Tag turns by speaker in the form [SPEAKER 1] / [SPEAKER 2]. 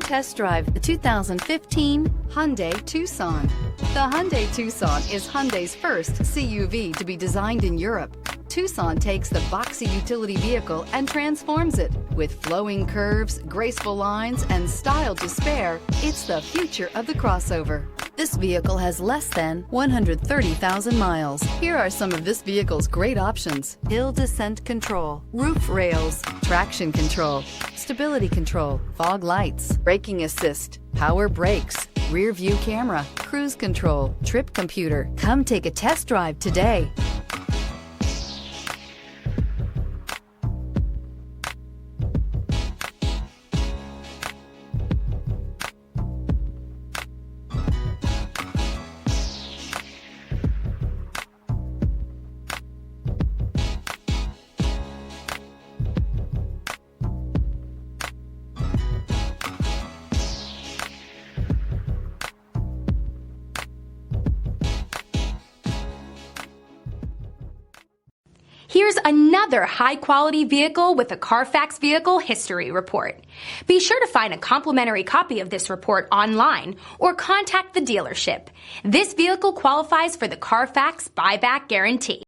[SPEAKER 1] test drive the 2015 Hyundai Tucson. The Hyundai Tucson is Hyundai's first CUV to be designed in Europe. Tucson takes the boxy utility vehicle and transforms it. With flowing curves, graceful lines, and style to spare, it's the future of the crossover. This vehicle has less than 130,000 miles. Here are some of this vehicle's great options: hill descent control, roof rails, traction control, stability control, fog lights, braking assist, power brakes, rear view camera, cruise control, trip computer. Come take a test drive today.
[SPEAKER 2] Here's another high-quality vehicle with a Carfax Vehicle History Report. Be sure to find a complimentary copy of this report online or contact the dealership. This vehicle qualifies for the Carfax Buyback Guarantee.